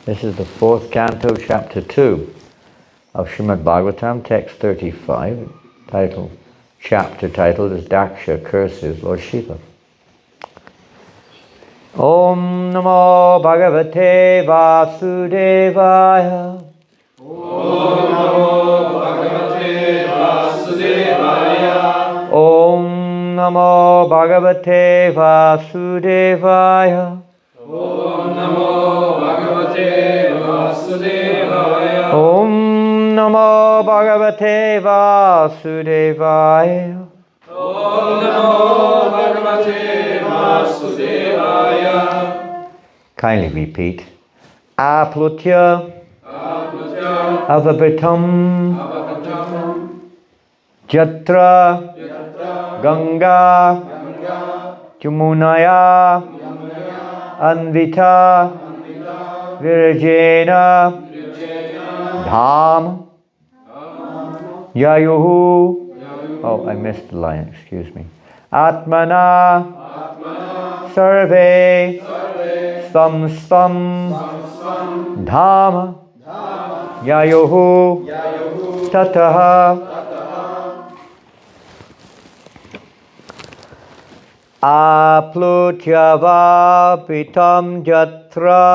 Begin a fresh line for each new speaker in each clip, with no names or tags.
This is the fourth canto, chapter 2 of Srimad Bhagavatam, text 35, chapter titled is Daksha Curses Lord Shiva. Om Namo Bhagavate Vasudevaya.
Om Namo Bhagavate Vasudevaya.
Om Namo Bhagavate Vasudevaya.
Om Namo Bhagavate Vasudevaya.
Om Namo Bhagavate Vasudevaya.
Om Namo Bhagavate Vasudevaya.
Kindly repeat. Aplutya
Aplutya
Avabritam
Avatam
Jatra
Yatra
Ganga
Ganga
Jamunaya
Yamunaya
Anvita
Anvita
Virajena
Virjena
Dham
Dham
Yayuhu.
Yayu
Oh, I missed the line, excuse me. Atmana
Atmana
Sarve
Sarve
Stam
Samsam
Dhama
Dhama
Yayuhu
Yayu
Tataha
Tataha
Aplutyava Pitam Jatra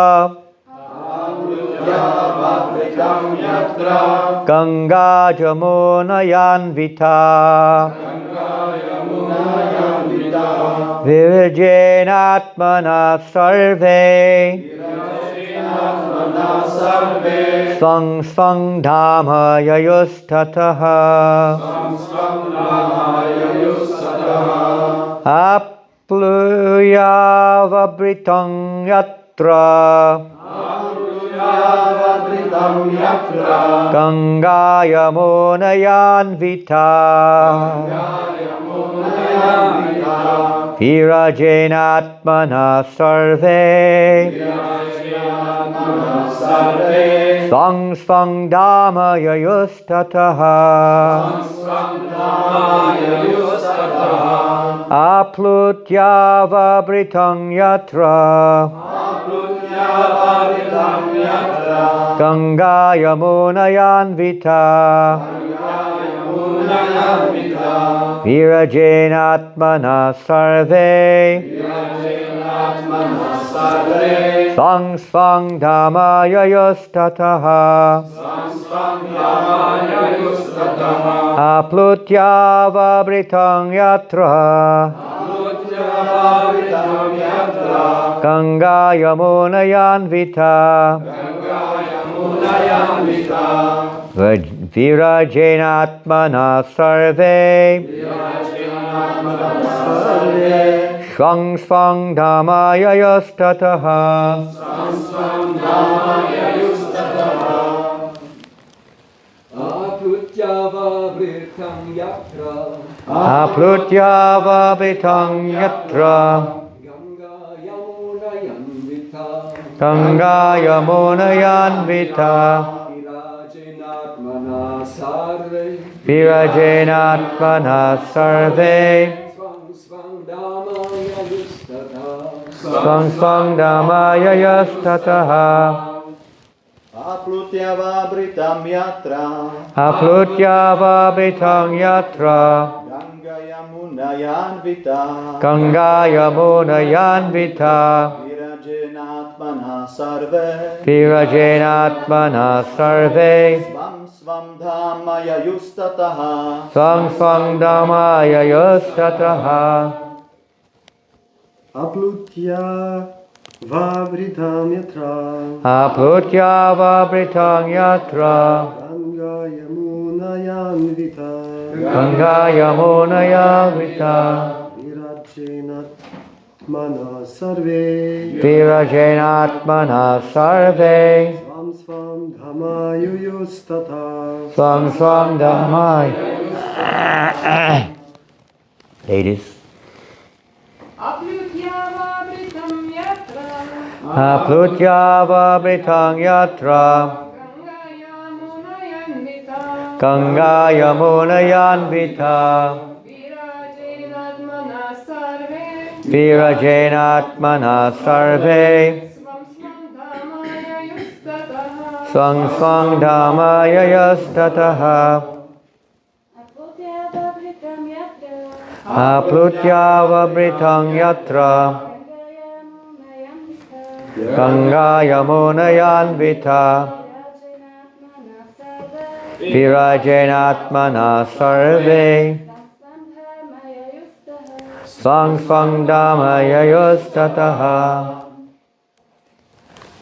Yavapritam Yatra
Ganga Jamunayanvita
Ganga Yamuna Yamvita
Virajenatmana Sarve
Virajena Sarve
Sang Sang Dhama Yayustataha
Samsam Yayusataha
Aplutyava Pitam Yatra
Yavapritam Yatra
Ganga Yamunayanvita
Yamuna Yamvita
Virajenatmana Sarve
Virajena Sarve
Sang Sang Dhama Yayustataha
Samsam Yayusataha
Aplutyava Britam Yatra
Yavapritam Yatra
Ganga Yamunayanvita
Yamuna Yamvita
Virajenatmana Sarve
Virajena Sarve
Sang Sang Dhama Yayustataha
Samsam Yayusataha
Aplutyava Britam Yatra
Yavapritam Yatra
Ganga Yamunayanvita
Ganga Yamuna Yamvita
Virajenatmana Sarve
Virajena Sarve
Sang Sang Dhama Yayustataha
Samsam Yayusataha
Aplutyavabritam yatra
Aplutyava Britam Yatra
Ganga Yamuna Yamvita
Ganga Yamunayanvita
Virajenatmana Sarve
Virajenatmana Sarve
Swang Swang Dhamma Yayustata
Sang Sang Dhama Yayustataha
Aplutyava Britam Yatra
Aplutyava Britam Yatra
Ganga Yamuna Yanvita
Ganga Yamunayanvita
Virajenatmana Sarve
Virajenatmana Sarve
Svam Svam Dhamma Yayustataha
Sang Sang Dhama Yayustataha
Aplutyava Britam Yatra
Aplutyava Britam Yatra
Ganga Yamuna Yanvita
Ganga Yamunayanvita
Virajenatmana Sarve
Virajenatmana Sarve
Svam Svam Dhamma Yuyustata
Sang Sang Dhama. Ladies.
Aplutyavabritam yatra
Aplutyava Britam Yatra
Ganga Yamunayanvita
Ganga Yamunayanvita
Virajenatmana sarve
Virajenatmana Sarve
Swam Swam Dhamaya yustataha.
Swang swang dhamaya yastataha. Aplutyava britang yatra. Ganga yamunayanvita. Virajenatmana sarve. Swang swang dhamaya yastataha.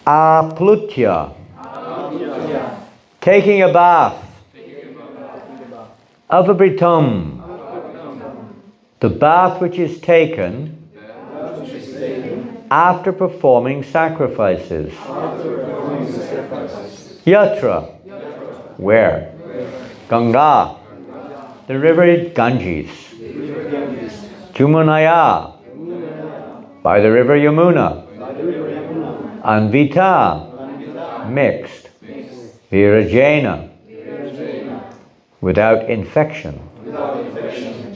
Aplutya. Taking a bath. Avabritam. The bath which is taken after performing sacrifices. Yatra. Where? Ganga. The river Ganges. Jumunaya. By the river Yamuna. Anvita. Mixed. Virajena. Without infection.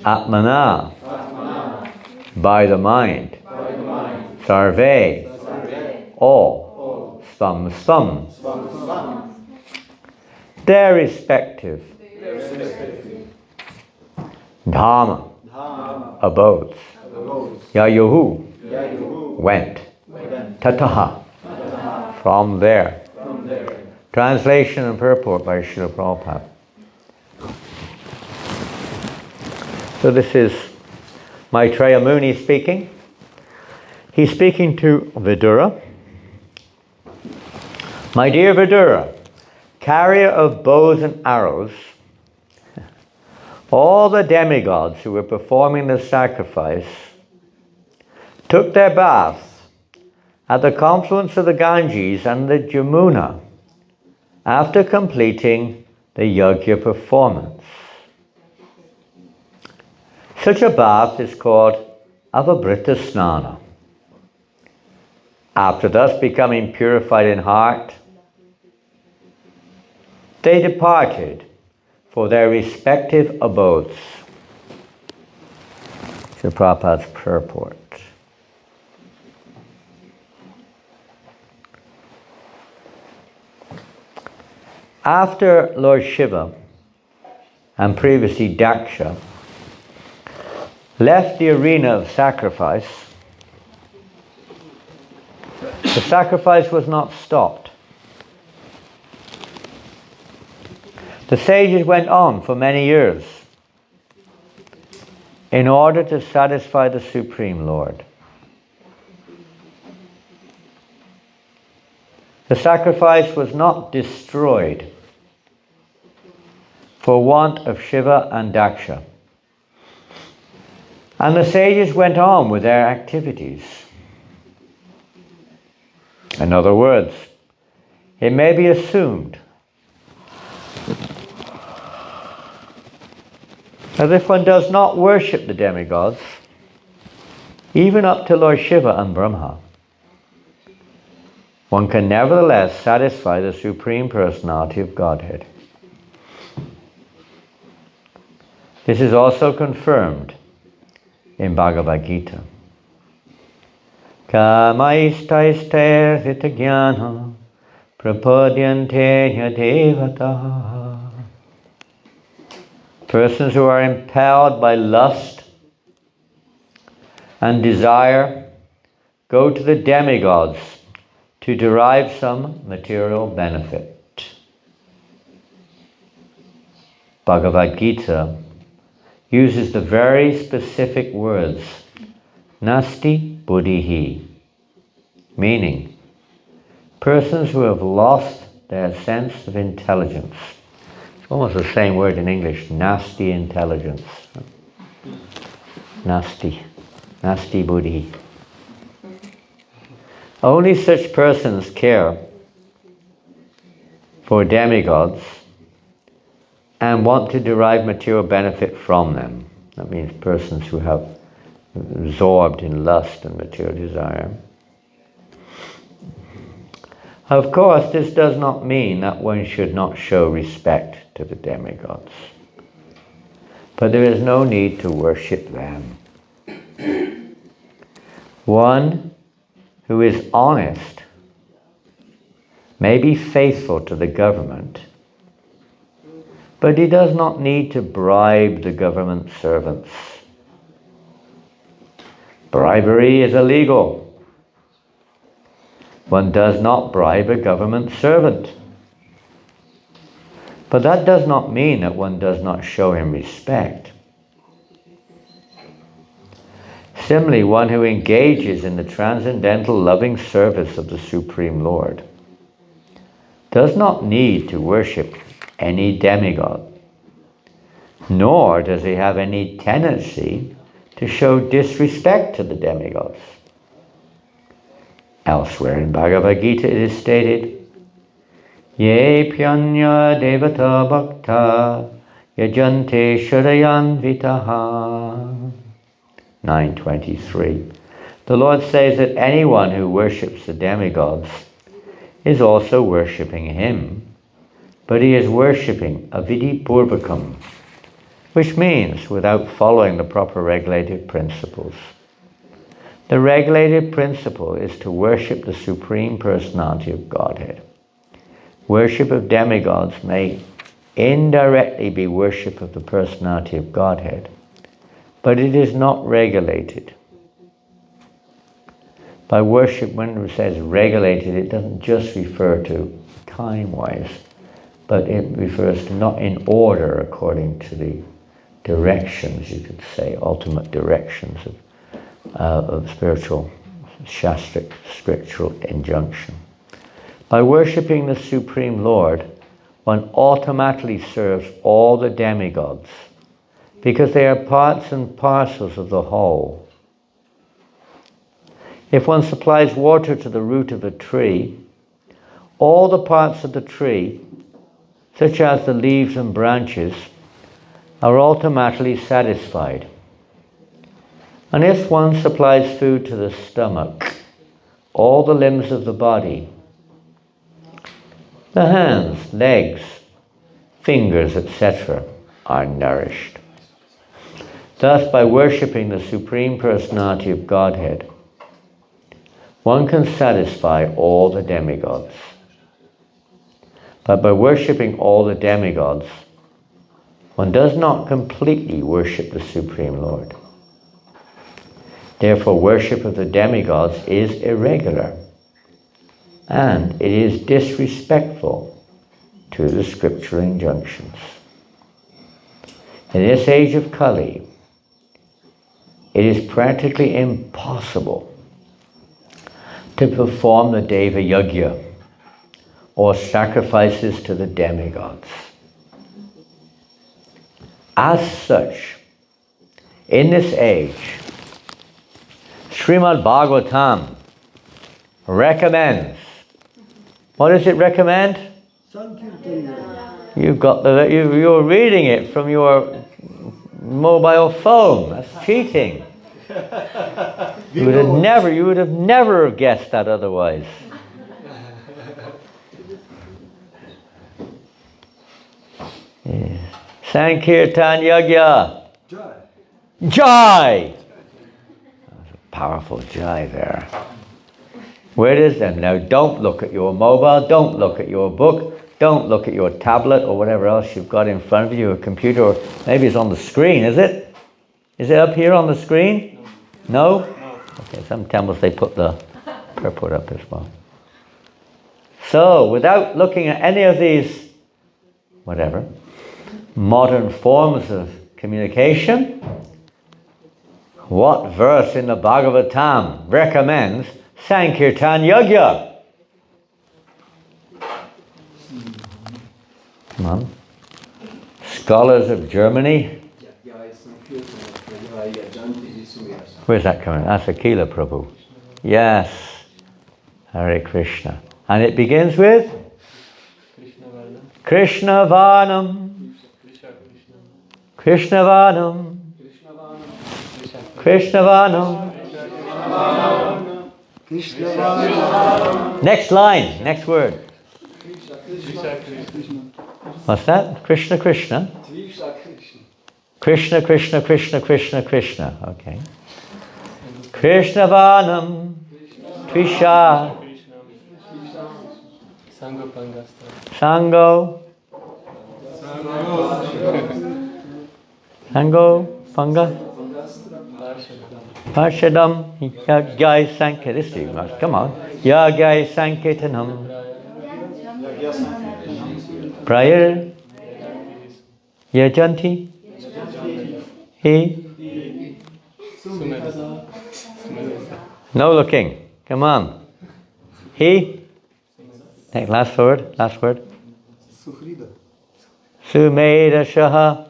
Atmana. By the mind. Sarve. All. Svam. Their respective dhamma, abodes. Yayuhu. Went. Tataha. From there. Translation and purport by Srila Prabhupada. So this is Maitreya Muni speaking. He's speaking to Vidura. My dear Vidura, carrier of bows and arrows, all the demigods who were performing the sacrifice took their baths at the confluence of the Ganges and the Jamuna after completing the yajna performance. Such a bath is called Avabrita Snana. After thus becoming purified in heart, they departed for their respective abodes. Srila Prabhupada's purport. After Lord Shiva and previously Daksha left the arena of sacrifice, the sacrifice was not stopped. The sages went on for many years in order to satisfy the Supreme Lord. The sacrifice was not destroyed for want of Shiva and Daksha. And the sages went on with their activities. In other words, it may be assumed that if one does not worship the demigods, even up to Lord Shiva and Brahma, one can nevertheless satisfy the Supreme Personality of Godhead. This is also confirmed in Bhagavad Gita. Kamaistaisthair hitagyana prapadyante yadevata. Persons who are impelled by lust and desire go to the demigods to derive some material benefit. Bhagavad Gita uses the very specific words nasti buddhihi, meaning persons who have lost their sense of intelligence. It's almost the same word in English, nasty intelligence. Nasti buddhi. Only such persons care for demigods and want to derive material benefit from them. That means persons who have absorbed in lust and material desire. Of course, this does not mean that one should not show respect to the demigods. But there is no need to worship them. One who is honest may be faithful to the government, but he does not need to bribe the government servants. Bribery is illegal. One does not bribe a government servant. But that does not mean that one does not show him respect. Similarly, one who engages in the transcendental loving service of the Supreme Lord does not need to worship any demigod, nor does he have any tendency to show disrespect to the demigods. Elsewhere in Bhagavad Gita it is stated, Ye pyanya devata bhakta yajante shadayan vitaha. 9:23. The Lord says that anyone who worships the demigods is also worshipping him, but he is worshipping avidhi purvakam, which means without following the proper regulative principles. The regulative principle is to worship the Supreme Personality of Godhead. Worship of demigods may indirectly be worship of the Personality of Godhead, but it is not regulated. By worship, when it says regulated, it doesn't just refer to time-wise, but it refers to not in order according to the directions, you could say, ultimate directions of spiritual, shastric, spiritual injunction. By worshipping the Supreme Lord, one automatically serves all the demigods, because they are parts and parcels of the whole. If one supplies water to the root of a tree, all the parts of the tree, such as the leaves and branches, are automatically satisfied. And if one supplies food to the stomach, all the limbs of the body, the hands, legs, fingers, etc., are nourished. Thus, by worshipping the Supreme Personality of Godhead, one can satisfy all the demigods. But by worshipping all the demigods, one does not completely worship the Supreme Lord. Therefore, worship of the demigods is irregular, and it is disrespectful to the scriptural injunctions. In this age of Kali, it is practically impossible to perform the Deva Yajna, or sacrifices to the demigods. As such, in this age, Srimad Bhagavatam recommends. What does it recommend?
Sankirtan.
You're reading it from your mobile phone. That's cheating. You would have never guessed that otherwise. Yeah. Sankirtan Yajna.
Jai.
Jai! That's a powerful jai there. Where is them? Now don't look at your mobile, don't look at your book, don't look at your tablet or whatever else you've got in front of you, a computer, or maybe it's on the screen, is it? Is it up here on the screen? No? Okay, some temples they put the purport up as well. So, without looking at any of these, whatever, modern forms of communication, what verse in the Bhagavatam recommends Sankirtan Yajna? Come on. Scholars of Germany. Where's that coming? That's Akila Prabhu. Yes. Hare Krishna. And it begins with Krishna Vanam. Krishna Vanam. Krishna Vanam. Next line, next word. What's that? Krishna Krishna. Krishna Krishna Krishna Krishna Krishna. Okay. Krishna Vanam. Trisha. Sango. Sango. Panga. Parshadam. Yagyai Sankirtanam. This you must. Come on. Yagyai Sankirtanam. Prayar. Yajanti. He. No looking. Come on. He. Next, last word. Last word.
Sukhrida.
Sumeda Shaha.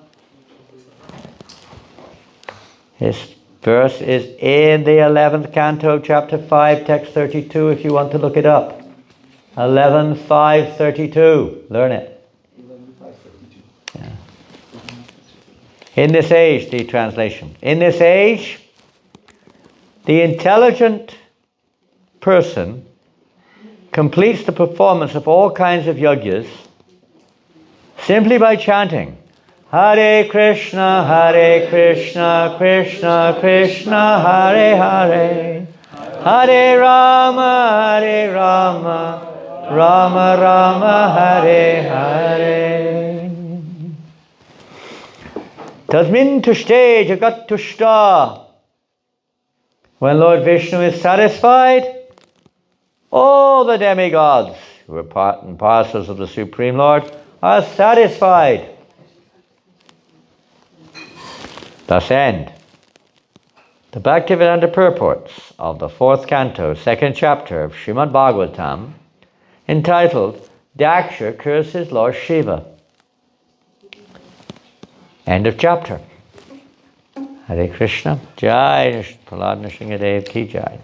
This verse is in the 11th canto, chapter 5, text 32, if you want to look it up. 11.5.32. Learn it. Yeah. In this age, the translation. In this age, the intelligent person completes the performance of all kinds of yajnas simply by chanting Hare Krishna, Krishna Krishna, Hare Hare, Hare Rama, Rama Rama, Hare Hare. Tasmin tushte jagat tushta. When Lord Vishnu is satisfied, all the demigods who are part and parcels of the Supreme Lord are satisfied. Thus end the Bhaktivedanta purports of the 4th canto, 2nd chapter of Srimad Bhagavatam, entitled Daksha Curses Lord Shiva. End of chapter. Hare Krishna. Jai Prahlad Nrsimhadev Ki Jai.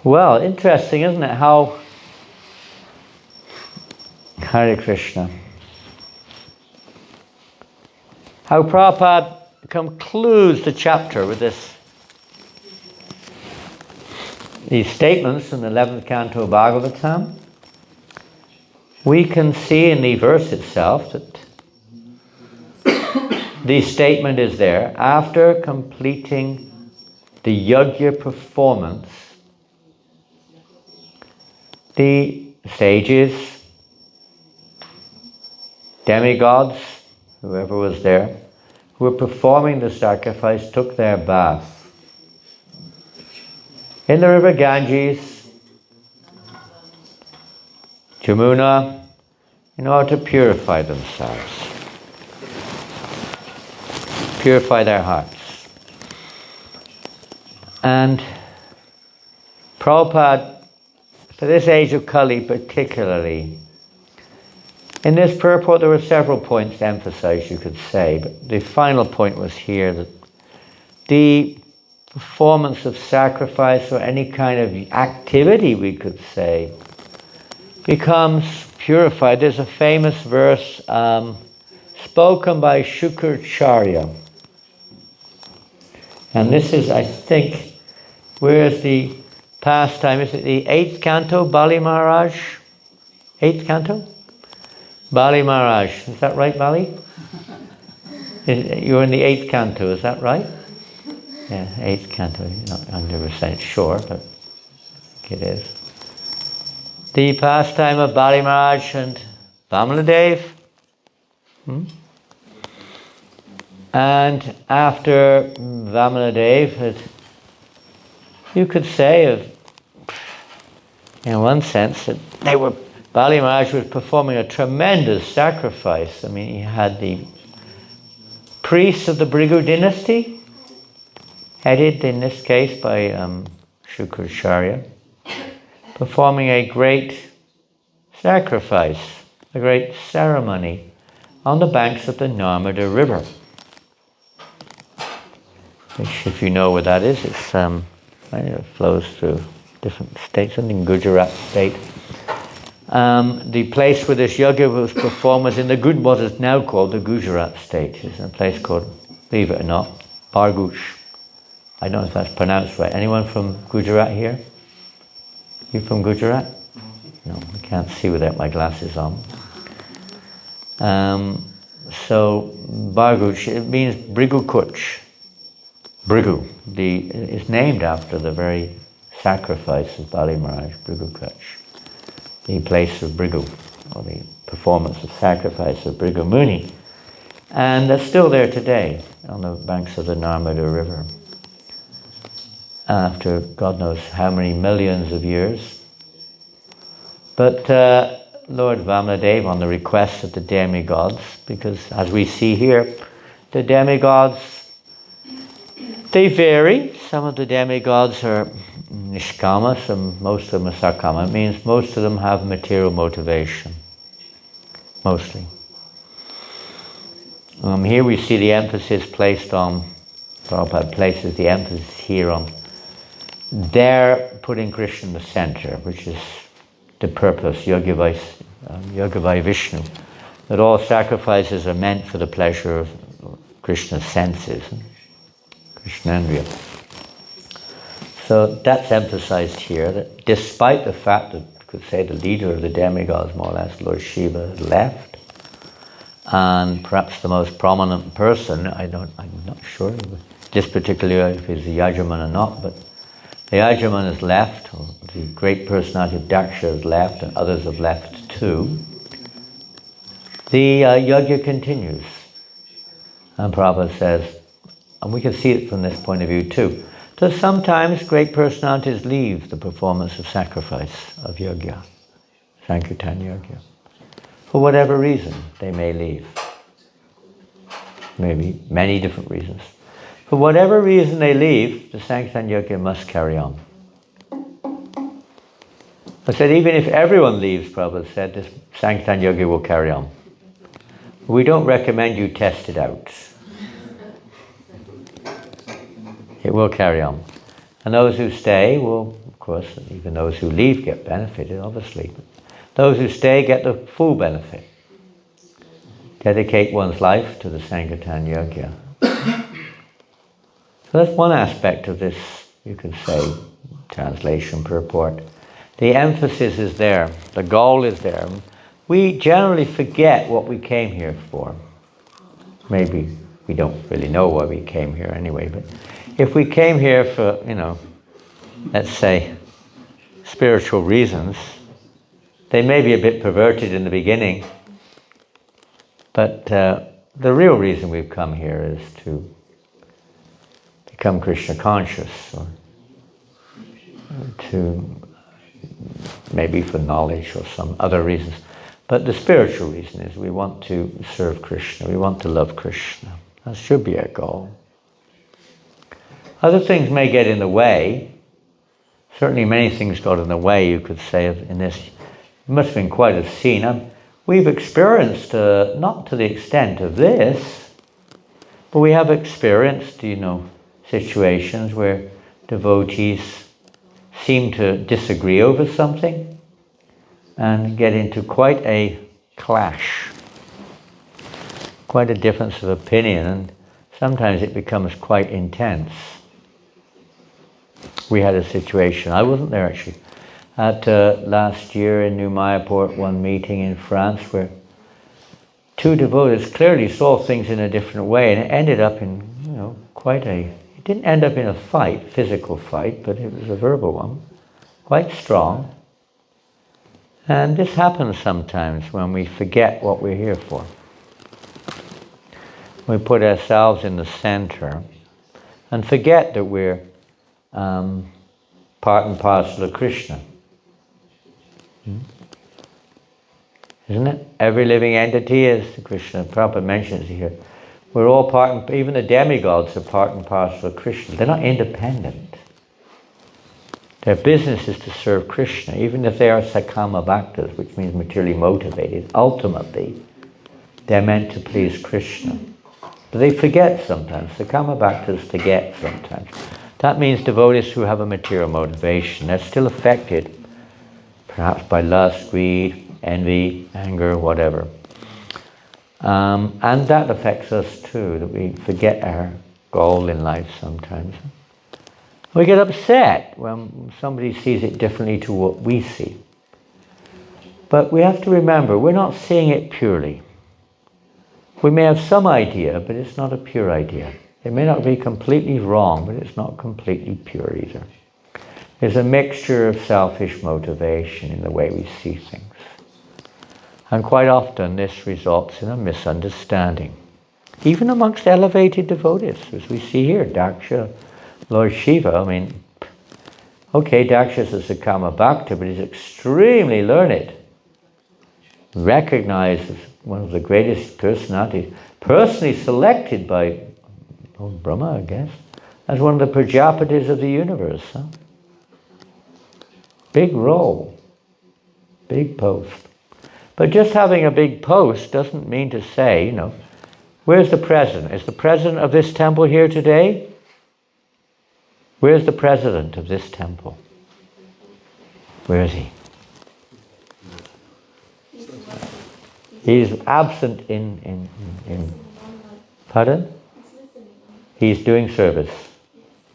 Well, interesting, isn't it, how Hare Krishna, how Prabhupada concludes the chapter with these statements in the 11th canto of Bhagavatam. We can see in the verse itself that the statement is there after completing the yajna performance. The sages, demigods, whoever was there, who were performing the sacrifice, took their bath in the river Ganges, Jamuna, in order to purify themselves, purify their hearts. And Prabhupada, for this age of Kali particularly, in this purport there were several points emphasized, you could say, but the final point was here that the performance of sacrifice or any kind of activity, we could say, becomes purified. There's a famous verse spoken by Shukracharya, and this is, I think, where is the pastime? Is it the 8th canto, Bali Maharaj? 8th canto? Bali Maharaj. Is that right, Bali? You're in the 8th canto, is that right? Yeah, 8th canto. You're not 100% sure, but I think it is. The pastime of Bali Maharaj and Vamanadev. And after Vamanadev, you could say, in one sense, that Bali Maharaj was performing a tremendous sacrifice. I mean, he had the priests of the Bhrigu dynasty, headed in this case by Shukracharya, performing a great sacrifice, a great ceremony on the banks of the Narmada River. Which, if you know where that is, it flows through different states, and in Gujarat state. The place where this yoga was performed was in what is now called the Gujarat state. It's in a place called, believe it or not, Barguch. I don't know if that's pronounced right. Anyone from Gujarat here? You from Gujarat? No, I can't see without my glasses on. So, Barguch, it means Bhrigu Kuch. Bhrigu. It's named after the very sacrifice of Bali Maharaj, Bhrigu Kuch. the place of Bhrigu, or the performance of sacrifice of Bhrigu Muni. And they're still there today on the banks of the Narmada River. After God knows how many millions of years. But Lord Vamanadev, on the request of the demigods, because as we see here, the demigods, they vary. Some of the demigods are nishkama, most of them are sakama. It means most of them have material motivation. Mostly. Here we see the emphasis placed on, Prabhupada places the emphasis here on their putting Krishna in the center, which is the purpose, Yogavai Vishnu, that all sacrifices are meant for the pleasure of Krishna's senses, Krishnandriya. So that's emphasized here, that despite the fact that you could say the leader of the demigods, more or less, Lord Shiva, has left, and perhaps the most prominent person, I'm not sure, this particularly if he's the Yajaman or not, but the Yajaman has left, or the great personality of Daksha has left, and others have left too. The yajna continues. And Prabhupada says, and we can see it from this point of view too, that sometimes great personalities leave the performance of sacrifice, of yajna, Sankirtan yajna. For whatever reason, they may leave. Maybe many different reasons. For whatever reason they leave, the Sankirtan yajna must carry on. I said, even if everyone leaves, Prabhupada said, this Sankirtan yajna will carry on. We don't recommend you test it out. It will carry on. And those who stay will, of course, even those who leave get benefited, obviously. But those who stay get the full benefit. Dedicate one's life to the Sankirtan yajna. So that's one aspect of this, you could say, translation, purport. The emphasis is there, the goal is there. We generally forget what we came here for. Maybe we don't really know why we came here anyway, but if we came here for, let's say, spiritual reasons, they may be a bit perverted in the beginning, but the real reason we've come here is to become Krishna conscious, or to maybe for knowledge or some other reasons. But the spiritual reason is we want to serve Krishna, we want to love Krishna. That should be our goal. Other things may get in the way. Certainly many things got in the way, you could say, in this. It must have been quite a scene. We've experienced, not to the extent of this, but we have experienced, situations where devotees seem to disagree over something and get into quite a clash, quite a difference of opinion, and sometimes it becomes quite intense. We had a situation, I wasn't there actually, at last year in New Mayapur, one meeting in France where two devotees clearly saw things in a different way, and it ended up in, it didn't end up in a fight, physical fight, but it was a verbal one, quite strong. And this happens sometimes when we forget what we're here for. We put ourselves in the center and forget that we're part and parcel of Krishna. Isn't it? Every living entity is Krishna. Prabhupada mentions here. We're all even the demigods are part and parcel of Krishna. They're not independent. Their business is to serve Krishna, even if they are sakama bhaktas, which means materially motivated. Ultimately, they're meant to please Krishna. But they forget sometimes. Sakama bhaktas forget sometimes. That means devotees who have a material motivation, they're still affected, perhaps by lust, greed, envy, anger, whatever. And that affects us too, that we forget our goal in life sometimes. We get upset when somebody sees it differently to what we see. But we have to remember, we're not seeing it purely. We may have some idea, but it's not a pure idea. It may not be completely wrong, but it's not completely pure either. is a mixture of selfish motivation in the way we see things. And quite often this results in a misunderstanding. Even amongst elevated devotees, as we see here, Daksha, Lord Shiva, I mean, okay, Daksha's a Sakama Bhakta, but he's extremely learned. Recognized as one of the greatest personalities, personally selected by Brahma, I guess, as one of the Prajapatis of the universe. Huh? Big role, big post. But just having a big post doesn't mean to say, where's the president? Is the president of this temple here today? Where's the president of this temple? Where is he? He's absent in pardon? He's doing service.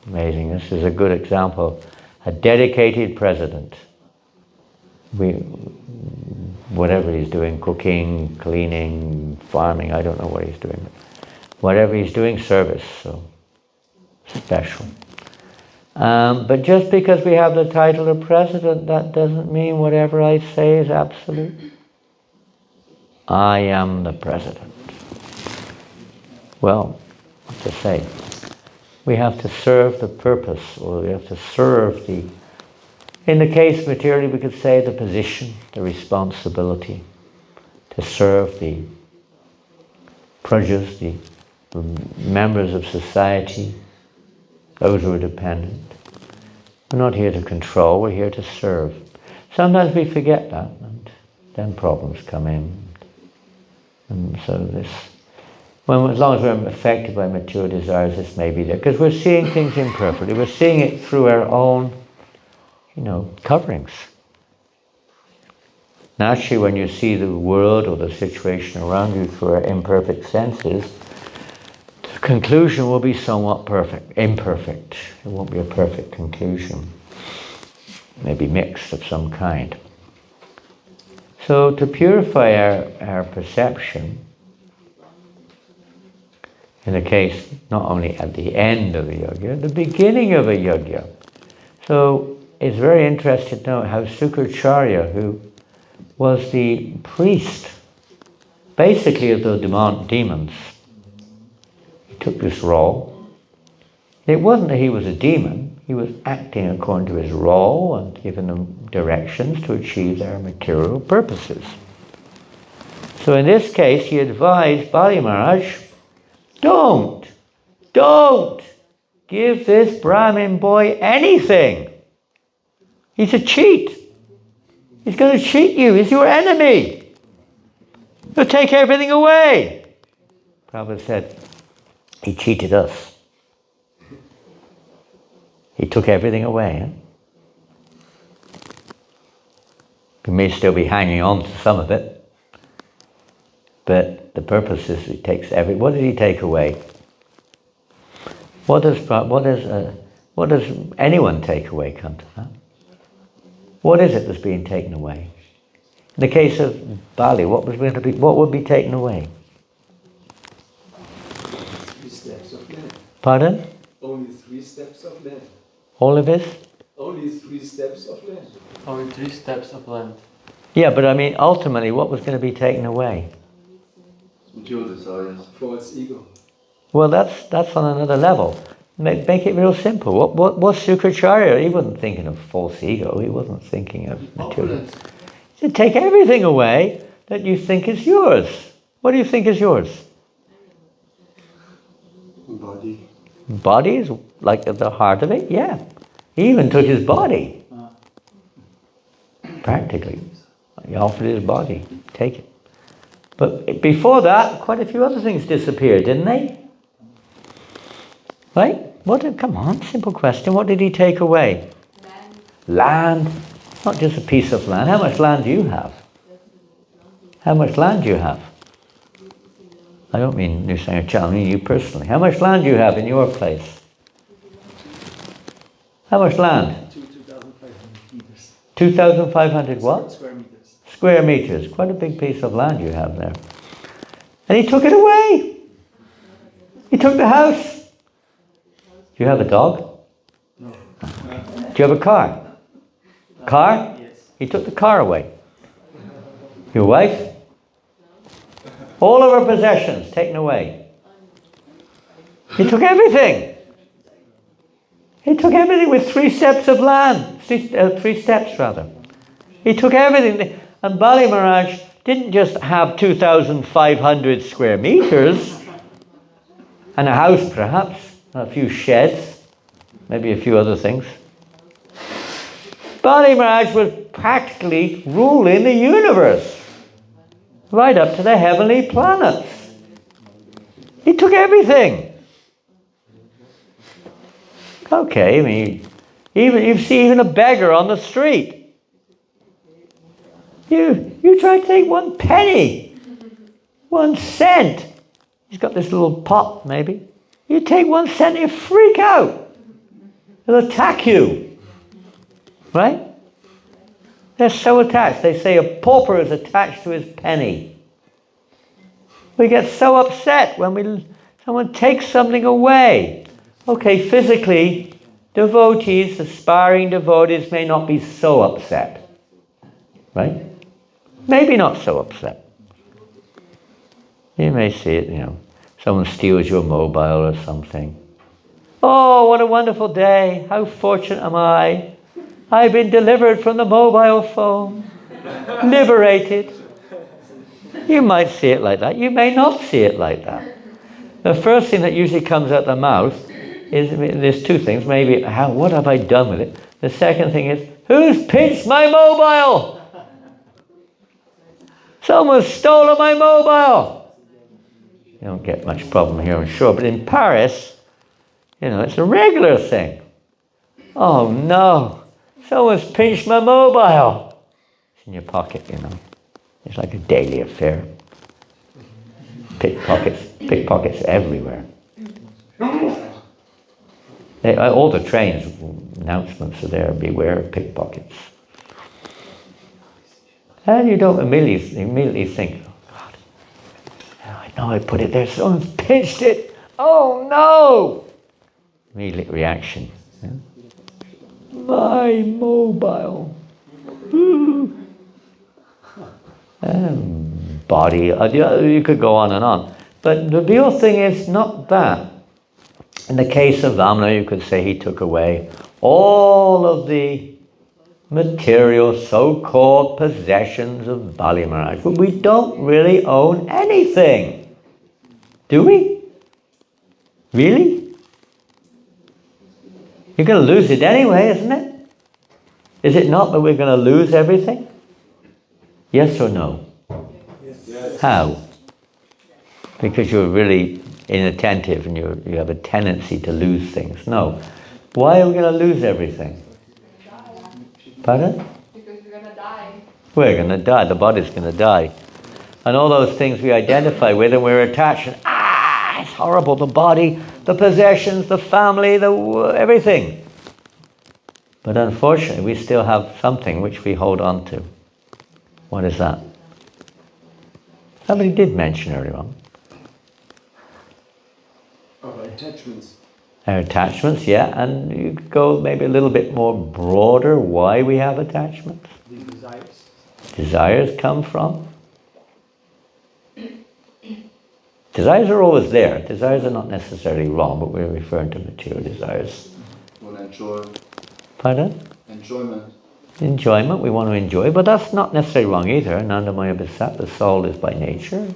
Amazing. This is a good example. A dedicated president. Whatever he's doing, cooking, cleaning, farming, I don't know what he's doing. Whatever he's doing, service, so special. But just because we have the title of president, that doesn't mean whatever I say is absolute. I am the president. Well, what to say? We have to serve the purpose, or we have to serve the, in the case materially we could say the position, the responsibility to serve the prajas, the members of society, those who are dependent. We're not here to control, we're here to serve. Sometimes we forget that, and then problems come in. And so this, as long as we're affected by material desires, this may be there. Because we're seeing things imperfectly. We're seeing it through our own, coverings. Naturally, when you see the world or the situation around you through our imperfect senses, the conclusion will be somewhat imperfect. It won't be a perfect conclusion. Maybe mixed of some kind. So to purify our perception, in the case not only at the end of a yajna, at the beginning of a yajna. So it's very interesting to note how Sukracharya, who was the priest, basically of the demons, he took this role. It wasn't that he was a demon, he was acting according to his role and giving them directions to achieve their material purposes. So in this case, he advised Bali Maharaj, don't give this Brahmin boy anything. He's a cheat. He's going to cheat you. He's your enemy. He'll take everything away. Prabhupada said, he cheated us. He took everything away. Eh? We may still be hanging on to some of it. But the purpose is he takes what did he take away? What does anyone take away, come to that? What is it that's being taken away? In the case of Bali, what would be taken away?
3 steps of land.
Pardon?
Only 3 steps of land.
All of his?
Only 3 steps of land.
Only 3 steps of land.
Yeah, but I mean, ultimately, what was going to be taken away?
Material desires.
False ego.
Well, that's on another level. Make it real simple. What was Sukracharya? He wasn't thinking of false ego. He wasn't thinking of material. He said, take everything away that you think is yours. What do you think is yours?
Body.
Body is like at the heart of it, yeah. He even took his body. Practically. He offered his body. Take it. But before that, quite a few other things disappeared, didn't they? Right? Come on, simple question. What did he take away? Land. Not just a piece of land. How much land do you have? How much land do you have? I don't mean Simhachalam, I mean you personally. How much land do you have in your place? How much land?
2,500 meters.
2,500 what?
Square meters.
Square meters. Quite a big piece of land you have there. And he took it away. He took the house. Do you have a dog?
No.
Do you have a car? Car?
Yes.
He took the car away. Your wife? All of her possessions taken away. He took everything. He took everything with 3 steps of land. 3 steps rather. He took everything. And Bali Maharaj didn't just have 2,500 square meters and a house perhaps, and a few sheds, maybe a few other things. Bali Maharaj was practically ruling the universe, right up to the heavenly planets. He took everything. Okay, I mean, you see even a beggar on the street. You try to take 1 penny, 1 cent. He's got this little pot, maybe. You take 1 cent, you freak out. He'll attack you. Right? They're so attached. They say a pauper is attached to his penny. We get so upset when someone takes something away. Okay, physically, devotees, aspiring devotees may not be so upset. Right? Maybe not so upset. You may see it, someone steals your mobile or something. Oh, what a wonderful day. How fortunate am I. I've been delivered from the mobile phone. Liberated. You might see it like that. You may not see it like that. The first thing that usually comes out the mouth is, there's 2 things. Maybe, what have I done with it? The second thing is, who's pinched my mobile? Someone's stolen my mobile. You don't get much problem here, I'm sure. But in Paris, it's a regular thing. Oh no, someone's pinched my mobile. It's in your pocket, It's like a daily affair. Pickpockets everywhere. All the trains, announcements are there, beware of pickpockets. And you don't immediately think, oh God, I know I put it there, someone's pinched it. Oh no! Immediate reaction. Yeah? My mobile. Body, you could go on and on. But the real thing is not that. In the case of Vamana, you could say he took away all of the material so-called possessions of Bali Maharaj. But we don't really own anything. Do we? Really? You're going to lose it anyway, isn't it? Is it not that we're going to lose everything? Yes or no?
Yes.
How? Because you're really inattentive and you have a tendency to lose things. No. Why are we going to lose everything? Pardon?
Because you're gonna die.
We're going to die. The body's going to die. And all those things we identify with and we're attached. And, it's horrible. The body, the possessions, the family, everything. But unfortunately, we still have something which we hold on to. What is that? Somebody did mention earlier on.
Our attachments.
Our attachments, yeah. And you could go maybe a little bit more broader why we have attachments.
The desires.
Desires come from? Desires are always there. Desires are not necessarily wrong, but we're referring to material desires.
Want to enjoy.
Pardon?
Enjoyment.
Enjoyment, we want to enjoy, but that's not necessarily wrong either. Nandamaya Bisat, the soul is by nature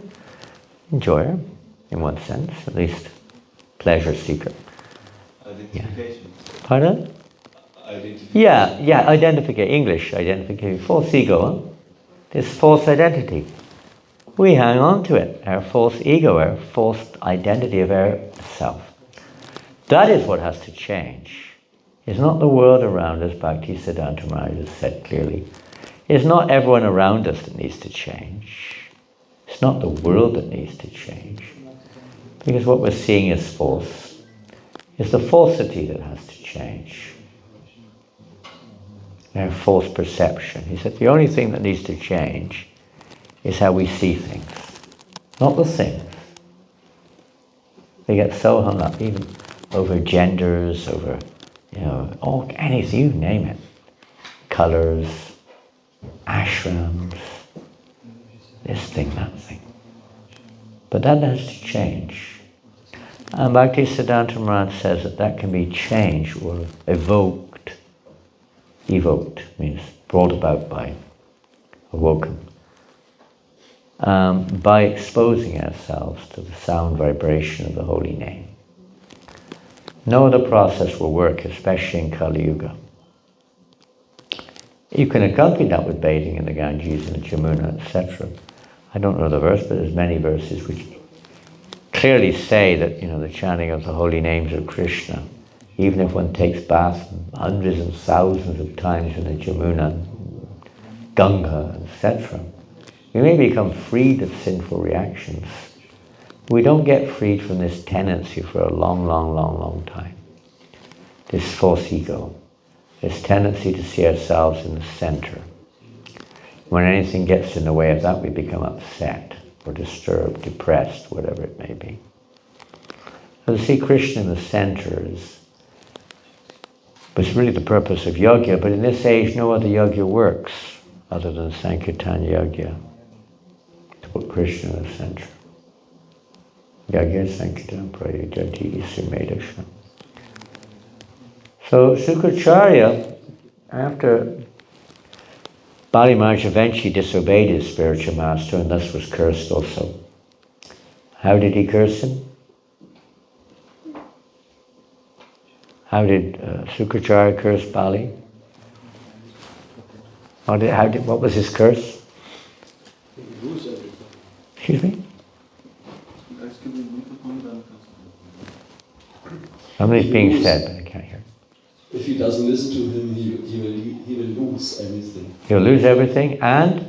enjoyer, in one sense, at least pleasure seeker.
Identification.
Pardon?
Identification.
Yeah, identification, English identification, false ego, huh? This false identity. We hang on to it, our false ego, our false identity of our self. That is what has to change. It's not the world around us, Bhaktisiddhanta Maharaj has said clearly. It's not everyone around us that needs to change. It's not the world that needs to change. Because what we're seeing is false. It's the falsity that has to change. Our false perception. He said the only thing that needs to change is how we see things, not the things. We get so hung up even over genders, over anything, you name it. Colors, ashrams, this thing, that thing. But that has to change. And Bhaktisiddhanta Maharaj says that can be changed or evoked. Evoked means brought about by, awoken. By exposing ourselves to the sound vibration of the holy name. No other process will work, especially in Kali Yuga. You can accompany that with bathing in the Ganges and the Jamuna, etc. I don't know the verse, but there's many verses which clearly say that, the chanting of the holy names of Krishna, even if one takes bath hundreds and thousands of times in the Jamuna, Ganga, etc., we may become freed of sinful reactions. We don't get freed from this tendency for a long, long, long, long time. This false ego, this tendency to see ourselves in the center. When anything gets in the way of that, we become upset or disturbed, depressed, whatever it may be. So to see Krishna in the center was really the purpose of yajna, but in this age no other yajna works other than Sankirtan yajna. To put Krishna in the center. Yajna Sankirtan Prayajati Sumedasha. So Sukracharya, after Bali Maharaj eventually disobeyed his spiritual master and thus was cursed also. How did he curse him? How did Sukracharya curse Bali? What was his curse? Excuse me? Something's being said, but I can't hear.
If he doesn't listen to him, he will lose everything.
He'll lose everything, and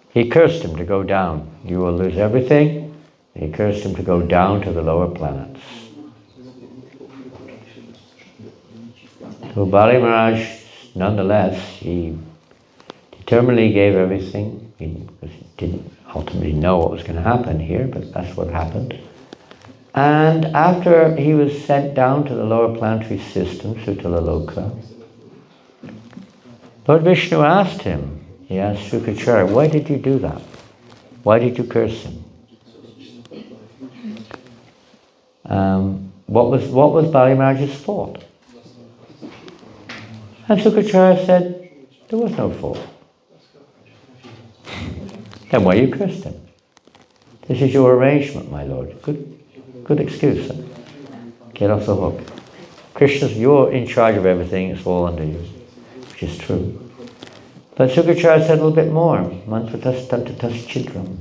he cursed him to go down. You will lose everything. He cursed him to go down to the lower planets. So Bali Maharaj, nonetheless, he determinedly gave everything. He didn't ultimately know what was going to happen here, but that's what happened. And after he was sent down to the lower planetary system, Sutalaloka, Lord Vishnu asked him, he asked Sukracharya, why did you do that? Why did you curse him? What was Bali Maharaj's fault? And Sukracharya said, there was no fault. Then why you cursed him? This is your arrangement, my lord. Good excuse. Get off the hook. Krishna's, you're in charge of everything, it's all under you, which is true. But Sukracharya said a little bit more. Mantratas tantatas chidram.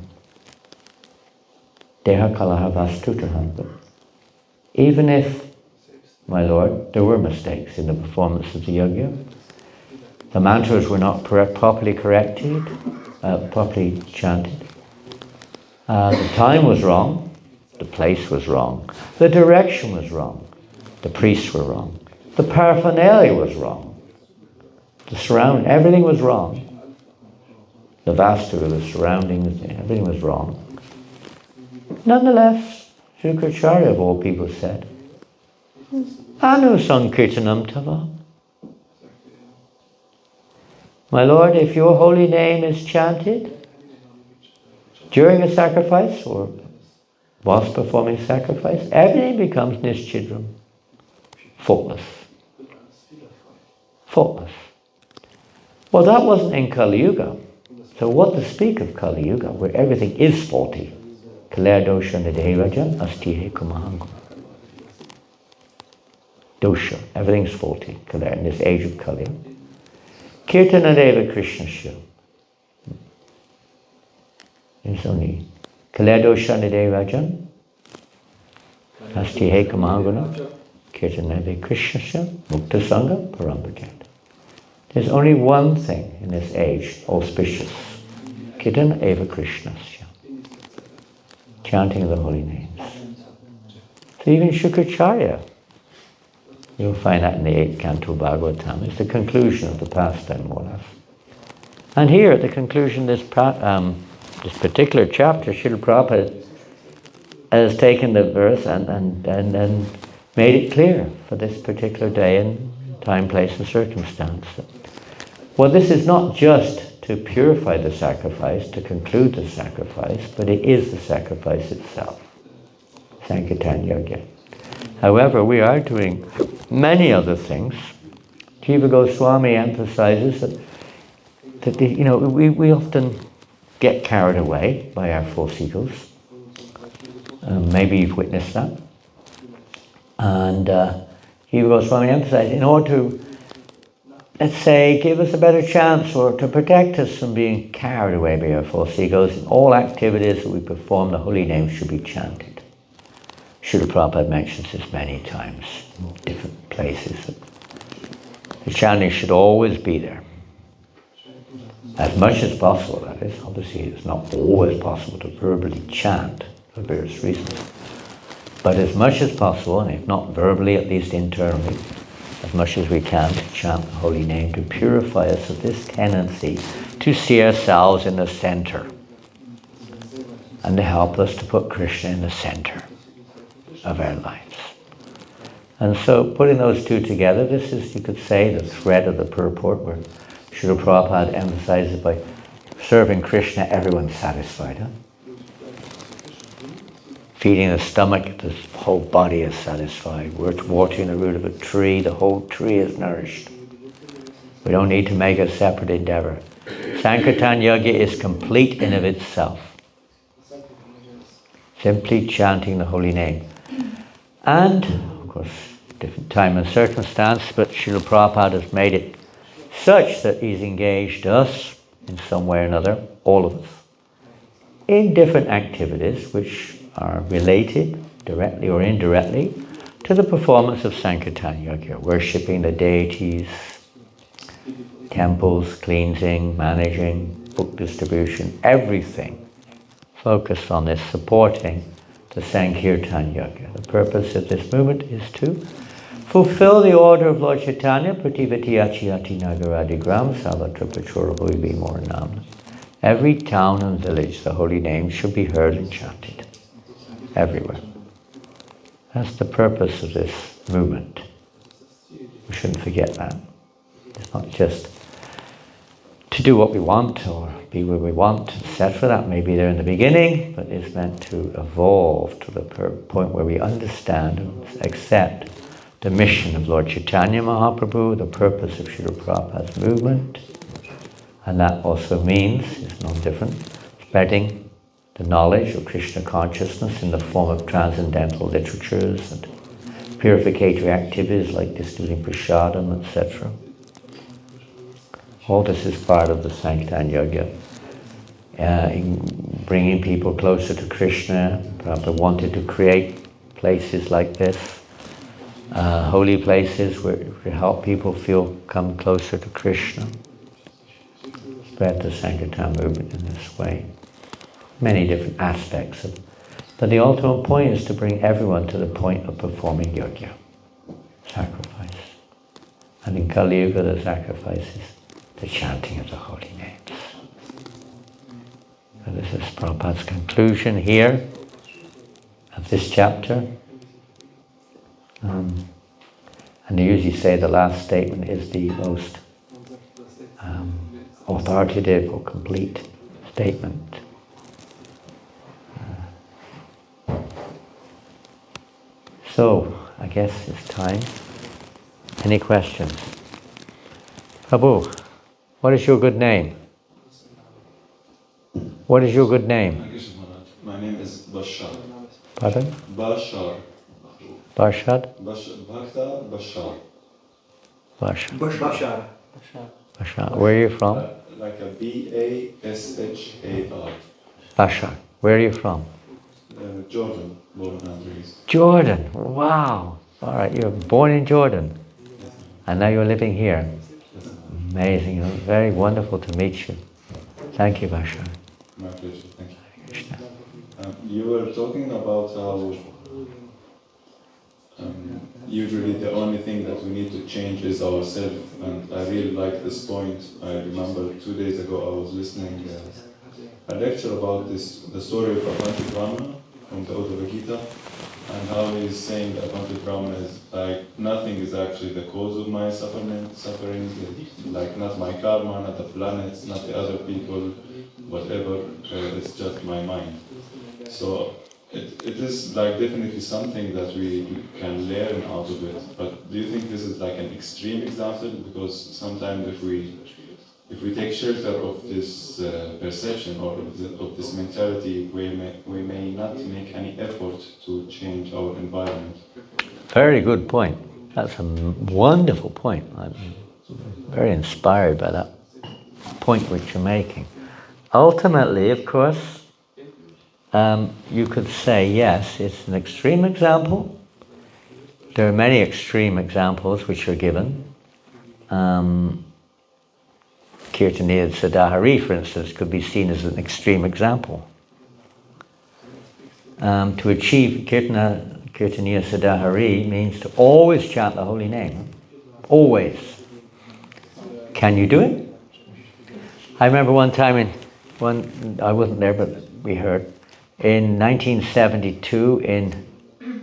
Deha kalaha vastutaham. Even if, my lord, there were mistakes in the performance of the yajna, the mantras were not properly corrected, properly chanted, the time was wrong, the place was wrong, the direction was wrong, the priests were wrong, the paraphernalia was wrong, everything was wrong. The vastu, the surroundings, everything was wrong. Nonetheless, Sukracharya of all people said, Anu Sankirtanam Tava. My lord, if your holy name is chanted during a sacrifice or whilst performing sacrifice, everything becomes nischidram, faultless. Faultless. Well, that wasn't in Kali Yuga. So what to speak of Kali Yuga, where everything is faulty? Kalaya dosha nidehiraja astihe kumahangu. Dosha, everything's faulty, Kalaya, in this age of Kali. Kirtanadeva Krishnasya. It's only Kalaya dosha nidehiraja astihe kumahanguna. Kirtanadeva Krishnasya mukta sangha parambhajan. There's only one thing in this age auspicious. Kirtan eva Krishnasya. Chanting of the holy names. So even Shukracharya, you'll find that in the 8th canto Bhagavatam, it's the conclusion of the pastime, more or less. And here, at the conclusion of this particular chapter, Srila Prabhupada has taken the verse and made it clear for this particular day and time, place, and circumstance. Well, this is not just to purify the sacrifice, to conclude the sacrifice, but it is the sacrifice itself. Sankirtan Yajna. However, we are doing many other things. Jiva Goswami emphasizes that we often get carried away by our false egos. Maybe you've witnessed that. And Jiva Goswami emphasizes, in order to, let's say, give us a better chance or to protect us from being carried away by our false egos, in all activities that we perform, the holy name should be chanted. Srila Prabhupada mentions this many times in different places. The chanting should always be there. As much as possible, that is. Obviously, it's not always possible to verbally chant for various reasons. But as much as possible, and if not verbally, at least internally, as much as we can, to chant the holy name, to purify us of this tendency to see ourselves in the center, and to help us to put Krishna in the center of our lives. And so, putting those two together, this is, you could say, the thread of the purport, where Srila Prabhupada emphasizes by serving Krishna, everyone's satisfied. Huh? Feeding the stomach, the whole body is satisfied. We're watering the root of a tree, the whole tree is nourished. We don't need to make a separate endeavor. Sankirtan Yoga is complete in of itself. Simply chanting the holy name. And, of course, different time and circumstance, but Srila Prabhupada has made it such that he's engaged us in some way or another, all of us, in different activities which are related, directly or indirectly, to the performance of Sankirtan Yoga, worshipping the deities, temples, cleansing, managing, book distribution, everything focused on this, supporting the Sankirtan Yoga. The purpose of this movement is to fulfill the order of Lord Chaitanya, Prativati Achiyati Nagaradigram, Savatra Pachora Bhuibi Moranam. Every town and village, the holy name should be heard and chanted. Everywhere. That's the purpose of this movement. We shouldn't forget that. It's not just to do what we want or be where we want, etc. That may be there in the beginning, but it's meant to evolve to the point where we understand and accept the mission of Lord Chaitanya Mahaprabhu, the purpose of Srila Prabhupada's movement. And that also means, it's no different, spreading the knowledge of Krishna consciousness in the form of transcendental literatures and purificatory activities like distributing prasadam, etc. All this is part of the Sankirtan Yoga. In bringing people closer to Krishna, Prabhupada wanted to create places like this, holy places where to help people come closer to Krishna. Spread the Sankirtan movement in this way. Many different aspects of, but the ultimate point is to bring everyone to the point of performing yajna, sacrifice. And in Kali Yuga, the sacrifice is the chanting of the holy names. So this is Prabhupada's conclusion here of this chapter. And they usually say the last statement is the most authoritative or complete statement. So, I guess it's time. Any questions? Prabhu, what is your good name? What is your good name?
My name is Bashar.
Pardon?
Bashar.
Barshad?
Bhakta Bashar.
Bashad.
Bashar.
Bashad. Where are you from?
Like a Bashar.
Bashad. Where are you from?
Jordan, born and raised.
Jordan. Wow. All right, you were born in Jordan. And now you're living here. Amazing. Very wonderful to meet you. Thank you, Bashar.
My pleasure, thank you.
Krishna.
You were talking about how usually the only thing that we need to change is ourselves, and I really like this point. I remember 2 days ago I was listening a lecture about this, the story of Avanti Brahmana, from the Uddhava Gita, and how he's saying that Advanced Brahman is like nothing is actually the cause of my sufferings, like not my karma, not the planets, not the other people, whatever, it's just my mind. So it is like definitely something that we can learn out of it, but do you think this is like an extreme example? Because sometimes if we take shelter of this perception or of this mentality, we may not make any effort to change our environment.
Very good point. That's a wonderful point. I'm very inspired by that point which you're making. Ultimately, of course, you could say, yes, it's an extreme example. There are many extreme examples which are given. Kirtaniya Sadahari, for instance, could be seen as an extreme example. To achieve Kirtaniya Sadahari means to always chant the holy name. Always. Can you do it? I remember one time I wasn't there, but we heard, in 1972 in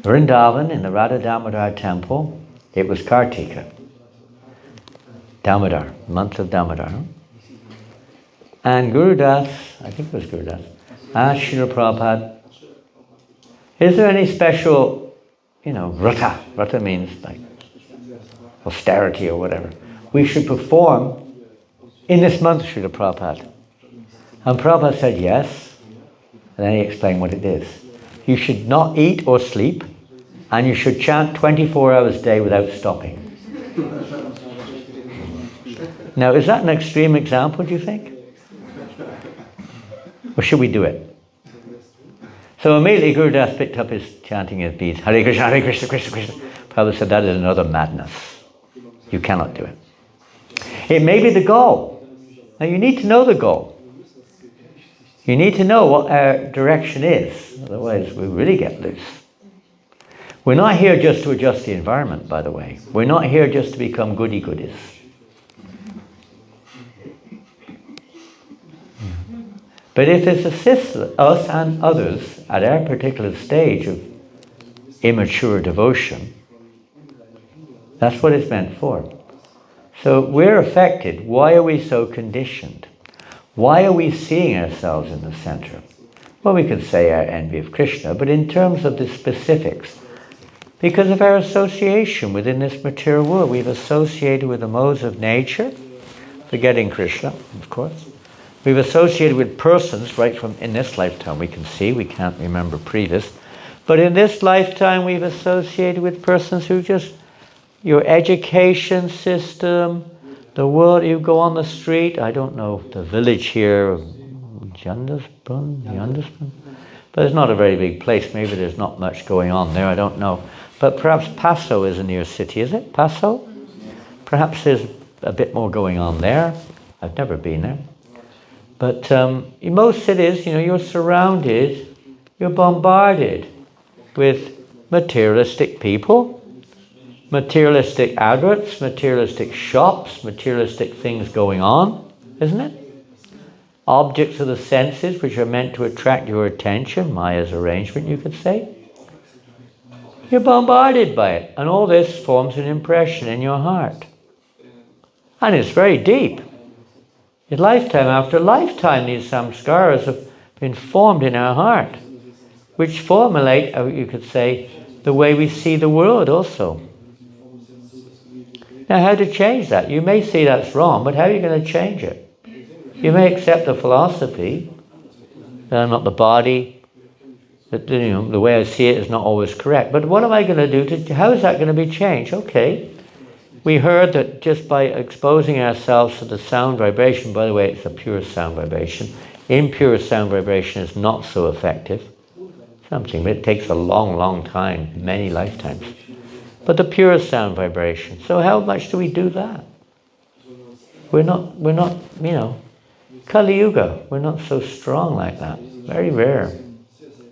Vrindavan, in the Radha Damodar temple, it was Kartika. Damodar, month of Damodar. And Gurudas, I think it was Gurudas, asked Srila Prabhupada, is there any special, vrata? Vrata means like austerity or whatever. We should perform in this month, Srila Prabhupada. And Prabhupada said yes. And then he explained what it is. You should not eat or sleep, and you should chant 24 hours a day without stopping. Now, is that an extreme example, do you think? Or should we do it? So immediately Gurudas picked up his chanting his beads. Hare Krishna, Krishna, Krishna. Prabhupada said that is another madness. You cannot do it. It may be the goal. Now you need to know the goal. You need to know what our direction is. Otherwise we really get loose. We're not here just to adjust the environment, by the way. We're not here just to become goody-goodies. But if it assists us and others at our particular stage of immature devotion, that's what it's meant for. So we're affected. Why are we so conditioned? Why are we seeing ourselves in the center? Well, we could say our envy of Krishna, but in terms of the specifics, because of our association within this material world, we've associated with the modes of nature, forgetting Krishna, of course. We've associated with persons right from in this lifetime. We can see, we can't remember previous. But in this lifetime, we've associated with persons who just, your education system, the world, you go on the street, I don't know, the village here, Jandasbrunn? But it's not a very big place. Maybe there's not much going on there, I don't know. But perhaps Paso is a near city, is it? Paso? Perhaps there's a bit more going on there. I've never been there. But in most cities, you're surrounded, you're bombarded with materialistic people, materialistic adverts, materialistic shops, materialistic things going on, isn't it? Objects of the senses which are meant to attract your attention, Maya's arrangement, you could say. You're bombarded by it, and all this forms an impression in your heart. And it's very deep. In lifetime after lifetime, these samskaras have been formed in our heart, which formulate, you could say, the way we see the world also. Now, how to change that? You may say that's wrong, but how are you going to change it? You may accept the philosophy that I'm not the body, that the way I see it is not always correct. But what am I going to do? How is that going to be changed? Okay. We heard that just by exposing ourselves to the sound vibration, by the way, it's a pure sound vibration. Impure sound vibration is not so effective. Something, but it takes a long, long time, many lifetimes. But the pure sound vibration. So how much do we do that? We're not, Kali Yuga, we're not so strong like that. Very rare.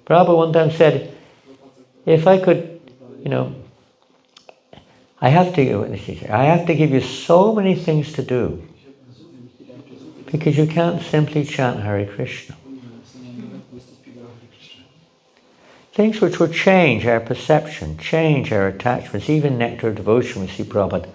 Prabhupada one time said, if I could, I have to give you so many things to do because you can't simply chant Hare Krishna. things which will change our perception, change our attachments, even nectar of devotion. We see Prabhupada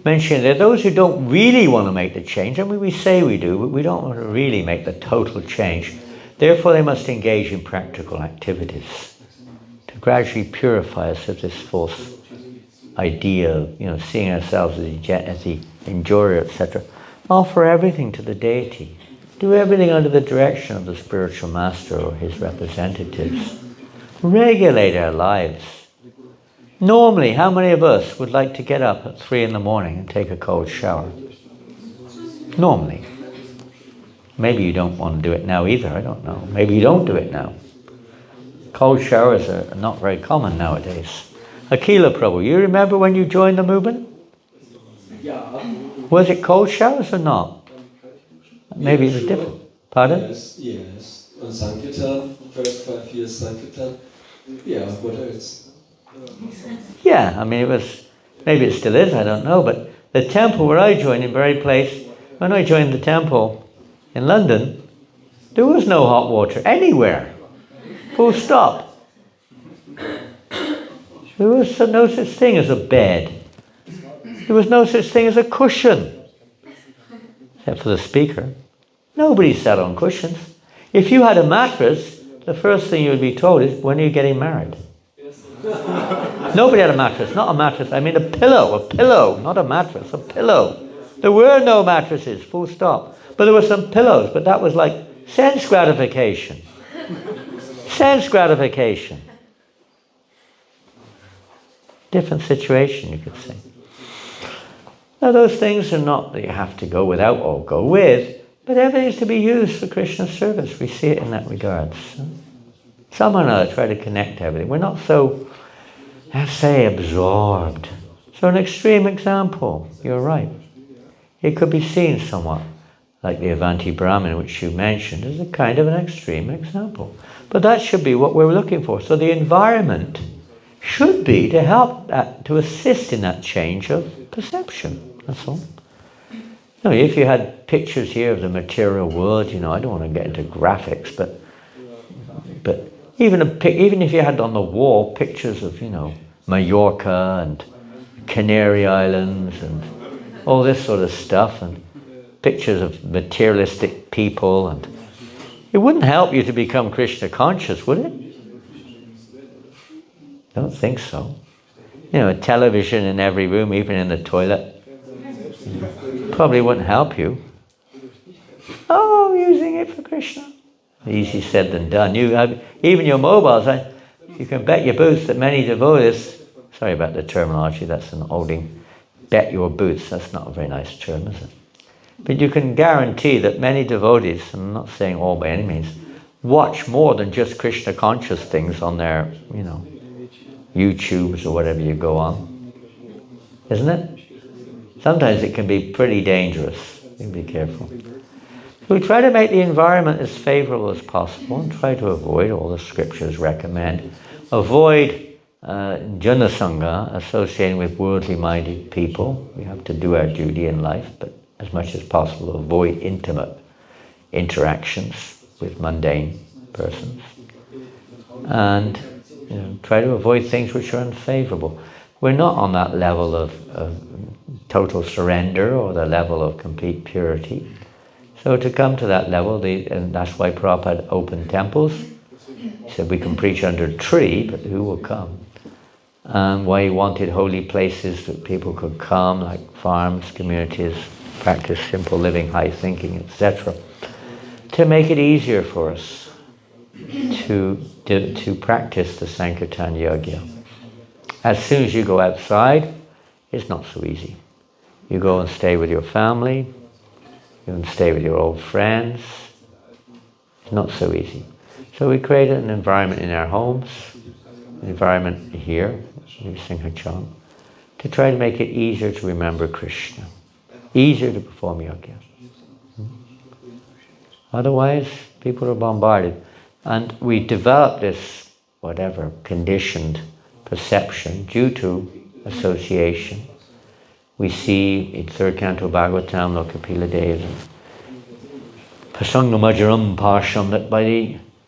mentioning there are those who don't really want to make the change. I mean, we say we do, but we don't want to really make the total change. Therefore, they must engage in practical activities to gradually purify us of this false idea of, seeing ourselves as the enjoyer, etc. Offer everything to the deity. Do everything under the direction of the spiritual master or his representatives. Regulate our lives. Normally, how many of us would like to get up at 3 a.m. and take a cold shower? Normally. Maybe you don't want to do it now either, I don't know. Maybe you don't do it now. Cold showers are not very common nowadays. Akila Prabhu, you remember when you joined the movement?
Yeah.
Was it cold showers or not? Maybe it was different. Pardon?
Yes. On Sankirtan, first 5 years Sankirtan. Yeah, what else?
Yeah, I mean maybe it still is, I don't know, but the temple where I joined in Bury Place, when I joined the temple in London, there was no hot water anywhere. Full stop. There was no such thing as a bed. There was no such thing as a cushion. Except for the speaker. Nobody sat on cushions. If you had a mattress, the first thing you would be told is, when are you getting married? Nobody had a mattress. Not a mattress, I mean a pillow, not a mattress, a pillow. There were no mattresses, full stop. But there were some pillows, but that was like sense gratification. Sense gratification. Different situation, you could say. Now those things are not that you have to go without or go with, but everything is to be used for Krishna's service. We see it in that regard. Somehow or another try to connect everything. We're not so, let's say, absorbed. So an extreme example, you're right. It could be seen somewhat like the Avanti Brahmin, which you mentioned, as a kind of an extreme example. But that should be what we're looking for. So the environment should be to help that, to assist in that change of perception. That's all. If you had pictures here of the material world, I don't want to get into graphics, but even if you had on the wall pictures of, Mallorca and Canary Islands and all this sort of stuff, and pictures of materialistic people, and it wouldn't help you to become Krishna conscious, would it? Don't think so. A television in every room, even in the toilet, probably wouldn't help you. Oh, using it for Krishna. Easy said than done. Even your mobiles, you can bet your boots that many devotees, sorry about the terminology, that's an olding, bet your boots, that's not a very nice term, is it? But you can guarantee that many devotees, and I'm not saying all by any means, watch more than just Krishna conscious things on their, YouTubes or whatever you go on. Isn't it? Sometimes it can be pretty dangerous. You can be careful. So we try to make the environment as favorable as possible and try to avoid all the scriptures recommend. Avoid janasanga, associating with worldly minded people. We have to do our duty in life, but as much as possible avoid intimate interactions with mundane persons. And try to avoid things which are unfavorable. We're not on that level of total surrender or the level of complete purity. So to come to that level, and that's why Prabhupada opened temples. He said we can preach under a tree, but who will come? And why he wanted holy places that people could come, like farms, communities, practice simple living, high thinking, etc. To make it easier for us to practice the Sankirtan Yajna. As soon as you go outside, it's not so easy. You go and stay with your family, you can stay with your old friends. It's not so easy. So we created an environment in our homes, an environment here, in Simhachalam, to try to make it easier to remember Krishna, easier to perform yajna. Otherwise, people are bombarded. And we develop this, conditioned perception due to association. We see in third canto Bhagavatam, Lokapila Deva, Prasangamajaram Parsham, that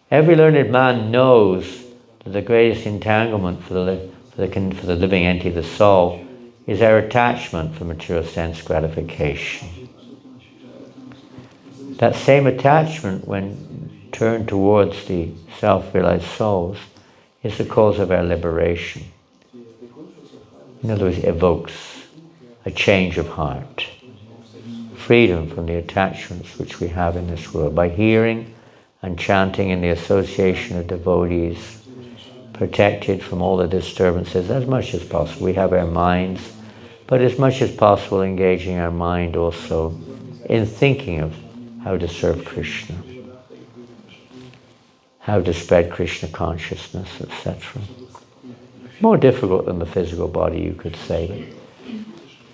every learned man knows the greatest entanglement for the living entity, the soul, is our attachment for material sense gratification. That same attachment, when turned towards the self-realized souls, is the cause of our liberation. In other words, it evokes a change of heart, freedom from the attachments which we have in this world. By hearing and chanting in the association of devotees, protected from all the disturbances as much as possible. We have our minds, but as much as possible engaging our mind also in thinking of how to serve Krishna, how to spread Krishna consciousness, etc. More difficult than the physical body, you could say, but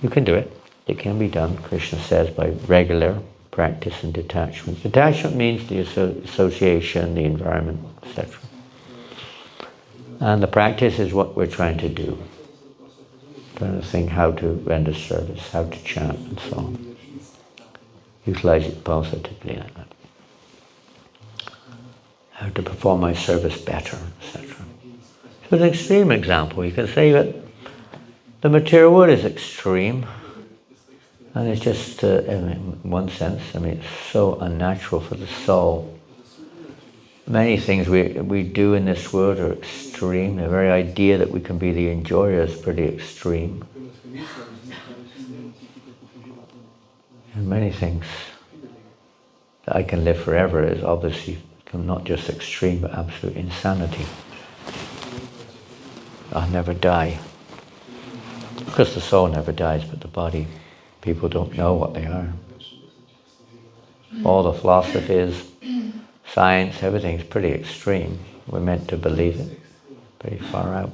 you can do it. It can be done, Krishna says, by regular practice and detachment. Detachment means the association, the environment, etc. And the practice is what we're trying to do. Trying to think how to render service, how to chant, and so on. Utilize it positively like that. How to perform my service better, etc. So an extreme example, you can say that the material world is extreme, and it's just, in one sense, it's so unnatural for the soul. Many things we do in this world are extreme. The very idea that we can be the enjoyer is pretty extreme. And many things that I can live forever is obviously not just extreme, but absolute insanity. I'll never die. Of course the soul never dies, but the body, people don't know what they are. All the philosophies, science, everything's pretty extreme. We're meant to believe it, pretty far out.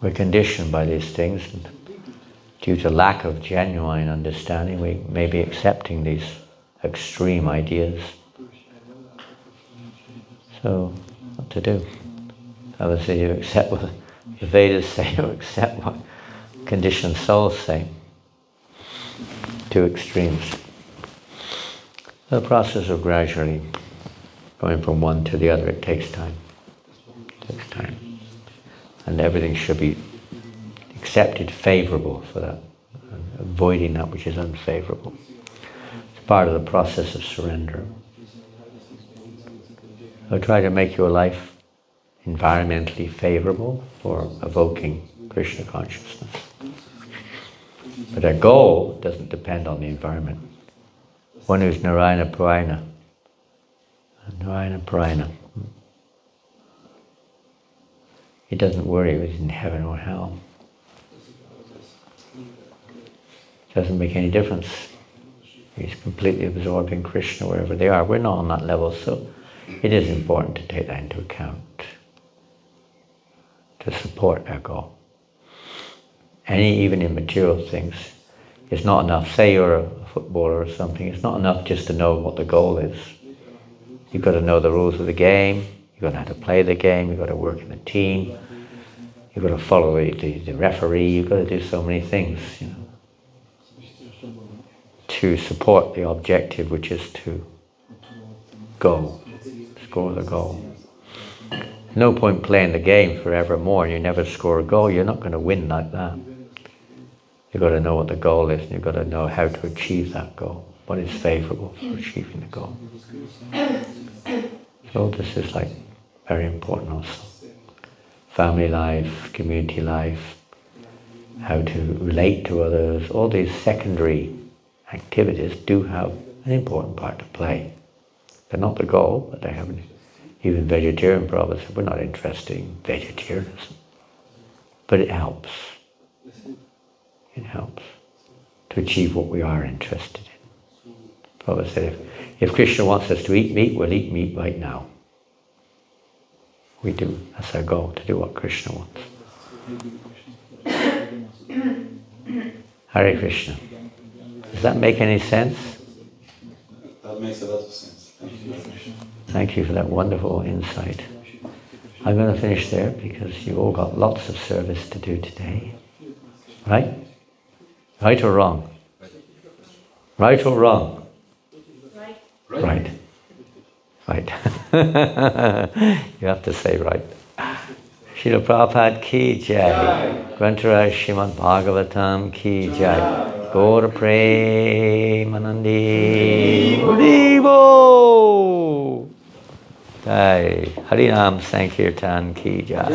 We're conditioned by these things, and due to lack of genuine understanding, we may be accepting these extreme ideas. So, what to do? Obviously you accept what the Vedas say, or accept what conditioned souls say. Two extremes. The process of gradually going from one to the other, it takes time. It takes time. And everything should be accepted favorable for that, and avoiding that which is unfavorable. It's part of the process of surrender. So try to make your life environmentally favorable for evoking Krishna consciousness. But our goal doesn't depend on the environment. One who's Narayana Parayana. He doesn't worry if he's in heaven or hell. It doesn't make any difference. He's completely absorbed in Krishna wherever they are. We're not on that level, so it is important to take that into account, to support our goal. Even in material things, it's not enough. Say you're a footballer or something, it's not enough just to know what the goal is. You've got to know the rules of the game, you've got to know how to play the game, you've got to work in a team, you've got to follow the referee, you've got to do so many things, to support the objective, which is to score the goal. No point playing the game forevermore and you never score a goal. You're not going to win like that. You've got to know what the goal is, and you've got to know how to achieve that goal, what is favorable for achieving the goal. So this is very important also. Family life, community life, how to relate to others, all these secondary activities do have an important part to play. They're not the goal, but they have even vegetarian Prabhupada said, we're not interested in vegetarianism. But it helps. It helps to achieve what we are interested in. Prabhupada said, if Krishna wants us to eat meat, we'll eat meat right now. We do. That's our goal, to do what Krishna wants. Hare Krishna. Does that make any sense?
That makes a lot of sense.
Thank you for that wonderful insight. I'm going to finish there because you all got lots of service to do today. Right? Right or wrong? Right or wrong? Right. Right. You have to say right. Srila Prabhupada ki jai. Grantaraj Srimad Bhagavatam ki jai. Gaura Premanandi. Haribo. Jai. Harinam Sankirtan ki jai.